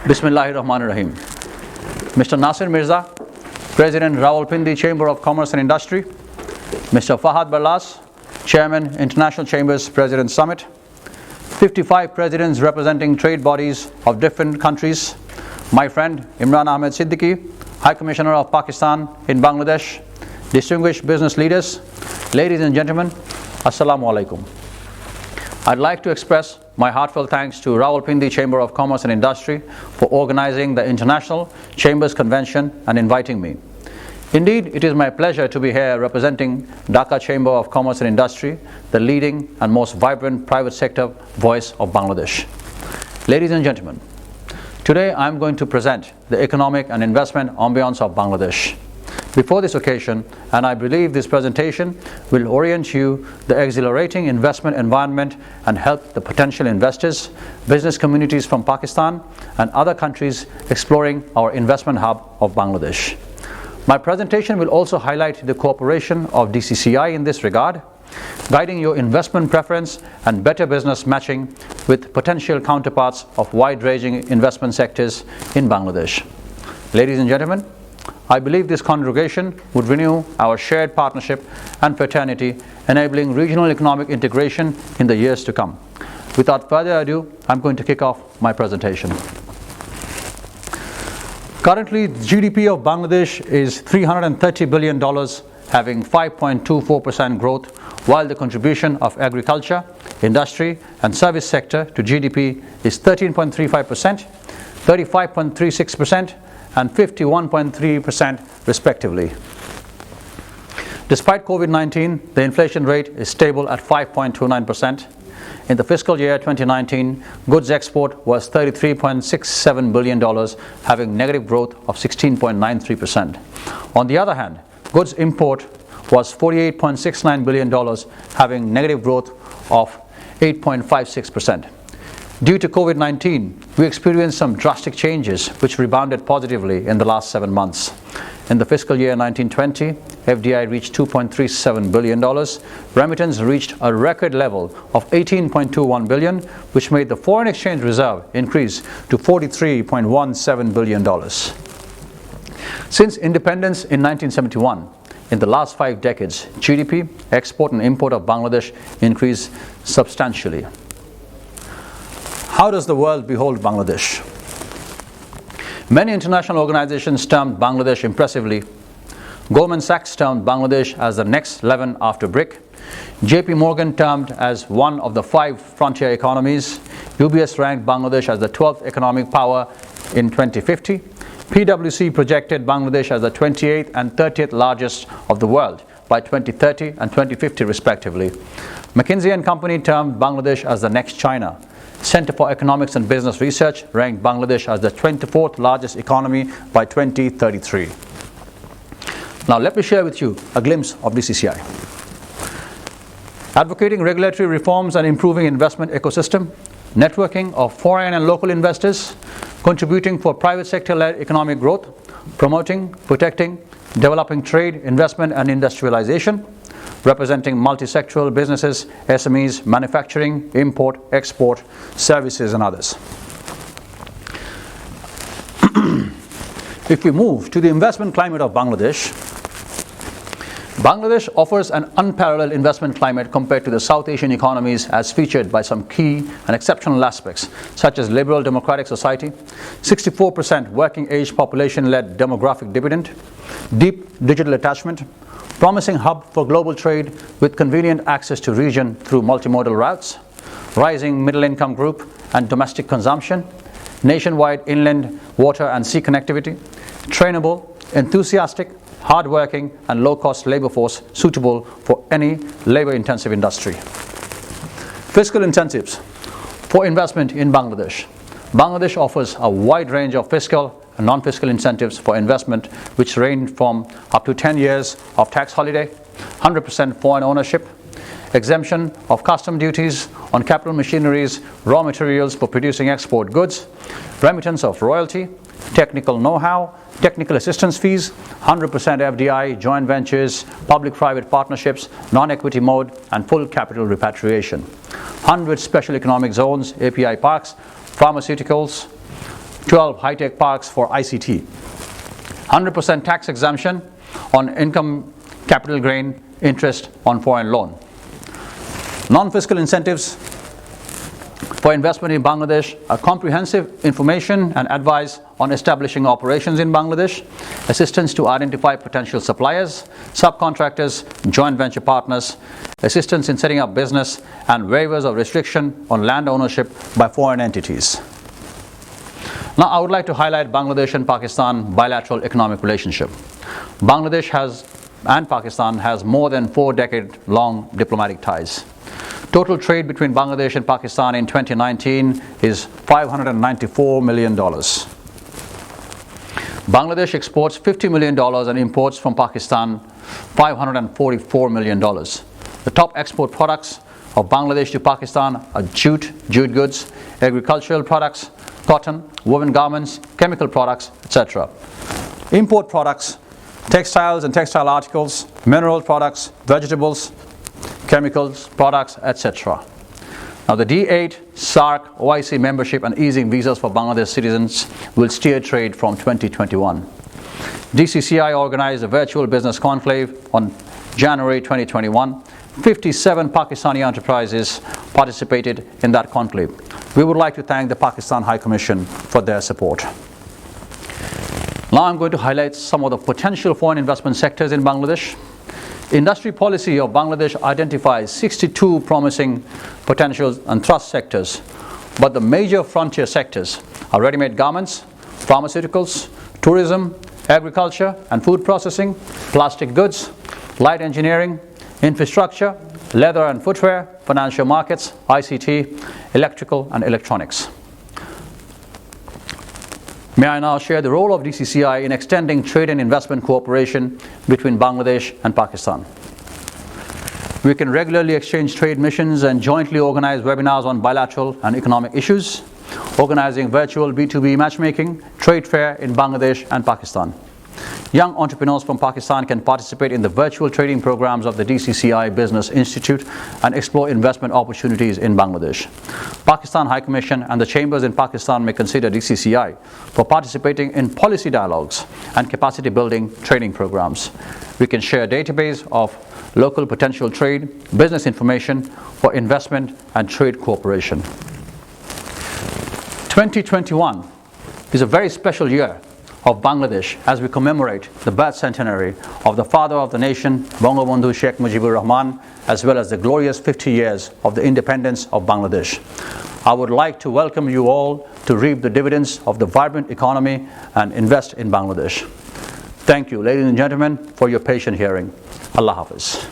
Bismillahirrahmanirrahim. Mr. Nasir Mirza, President, Rawalpindi Chamber of Commerce and Industry. Mr. Fahad Barlas, Chairman, International Chambers President Summit. 55 presidents representing trade bodies of different countries. My friend Imran Ahmed Siddiqui, High Commissioner of Pakistan in Bangladesh. Distinguished business leaders, ladies and gentlemen, Assalamu alaikum. I'd like to express my heartfelt thanks to Rawalpindi Chamber of Commerce and Industry for organizing the International Chambers Convention and inviting me. Indeed, it is my pleasure to be here representing Dhaka Chamber of Commerce and Industry, the leading and most vibrant private sector voice of Bangladesh. Ladies and gentlemen, today I am going to present the economic and investment ambience of Bangladesh. Before this occasion, and I believe this presentation will orient you the exhilarating investment environment and help the potential investors, business communities from Pakistan and other countries exploring our investment hub of Bangladesh. My presentation will also highlight the cooperation of DCCI in this regard, guiding your investment preference and better business matching with potential counterparts of wide-ranging investment sectors in Bangladesh. Ladies and gentlemen, I believe this congregation would renew our shared partnership and fraternity, enabling regional economic integration in the years to come. Without further ado, I'm going to kick off my presentation. Currently, the GDP of Bangladesh is $330 billion, having 5.24% growth, while the contribution of agriculture, industry and service sector to GDP is 13.35%, 35.36%, and 51.3% respectively. Despite COVID-19, the inflation rate is stable at 5.29%. In the fiscal year 2019, goods export was $33.67 billion, having negative growth of 16.93%. On the other hand, goods import was $48.69 billion, having negative growth of 8.56%. Due to COVID-19, we experienced some drastic changes which rebounded positively in the last 7 months. In the fiscal year 1920, FDI reached $2.37 billion. Remittance reached a record level of $18.21 billion, which made the foreign exchange reserve increase to $43.17 billion. Since independence in 1971, in the last 5 decades, GDP, export and import of Bangladesh increased substantially. How does the world behold Bangladesh? Many international organizations termed Bangladesh impressively. Goldman Sachs termed Bangladesh as the next 11 after BRIC. JP Morgan termed as one of the 5 frontier economies. UBS ranked Bangladesh as the 12th economic power in 2050. PwC projected Bangladesh as the 28th and 30th largest of the world by 2030 and 2050 respectively. McKinsey & Company termed Bangladesh as the next China. Center for Economics and Business Research ranked Bangladesh as the 24th largest economy by 2033. Now let me share with you a glimpse of DCCI. Advocating regulatory reforms and improving investment ecosystem, networking of foreign and local investors, contributing for private sector-led economic growth, promoting, protecting, developing trade, investment and industrialization, representing multi-sectoral businesses, SMEs, manufacturing, import, export, services and others. If we move to the investment climate of Bangladesh, Bangladesh offers an unparalleled investment climate compared to the South Asian economies as featured by some key and exceptional aspects such as liberal democratic society, 64% working age population-led demographic dividend, deep digital attachment, promising hub for global trade with convenient access to region through multimodal routes, rising middle income group and domestic consumption, nationwide inland water and sea connectivity, trainable, enthusiastic, hard-working and low-cost labor force suitable for any labor-intensive industry. Fiscal incentives for investment in Bangladesh. Bangladesh offers a wide range of fiscal and non-fiscal incentives for investment which range from up to 10 years of tax holiday, 100% foreign ownership, exemption of custom duties on capital machineries, raw materials for producing export goods, remittance of royalty, technical know-how, technical assistance fees, 100% FDI, joint ventures, public-private partnerships, non-equity mode, and full capital repatriation. 100 special economic zones, API parks, pharmaceuticals, 12 high-tech parks for ICT, 100% tax exemption on income capital gain interest on foreign loan, non-fiscal incentives for investment in Bangladesh, a comprehensive information and advice on establishing operations in Bangladesh, assistance to identify potential suppliers, subcontractors, joint venture partners, assistance in setting up business, and waivers of restriction on land ownership by foreign entities. Now I would like to highlight Bangladesh and Pakistan bilateral economic relationship. Bangladesh and Pakistan has more than 4-decade-long diplomatic ties. Total trade between Bangladesh and Pakistan in 2019 is $594 million. Bangladesh exports $50 million and imports from Pakistan $544 million. The top export products of Bangladesh to Pakistan are jute goods, agricultural products, cotton, woven garments, chemical products, etc. Import products, textiles and textile articles, mineral products, vegetables, chemicals, products, etc. Now the D8, SAARC, OIC membership and easing visas for Bangladesh citizens will steer trade from 2021. DCCI organized a virtual business conclave on January 2021. 57 Pakistani enterprises participated in that conclave. We would like to thank the Pakistan High Commission for their support. Now I'm going to highlight some of the potential foreign investment sectors in Bangladesh. Industry policy of Bangladesh identifies 62 promising potentials and thrust sectors, but the major frontier sectors are ready-made garments, pharmaceuticals, tourism, agriculture and food processing, plastic goods, light engineering, infrastructure, leather and footwear, financial markets, ICT, electrical and electronics. May I now share the role of DCCI in extending trade and investment cooperation between Bangladesh and Pakistan. We can regularly exchange trade missions and jointly organize webinars on bilateral and economic issues, organizing virtual B2B matchmaking, trade fair in Bangladesh and Pakistan. Young entrepreneurs from Pakistan can participate in the virtual trading programs of the DCCI Business Institute and explore investment opportunities in Bangladesh. Pakistan High Commission and the chambers in Pakistan may consider DCCI for participating in policy dialogues and capacity building training programs. We can share a database of local potential trade, business information for investment and trade cooperation. 2021 is a very special year of Bangladesh as we commemorate the birth centenary of the father of the nation, Bangabandhu Sheikh Mujibur Rahman, as well as the glorious 50 years of the independence of Bangladesh. I would like to welcome you all to reap the dividends of the vibrant economy and invest in Bangladesh. Thank you, ladies and gentlemen, for your patient hearing. Allah Hafiz.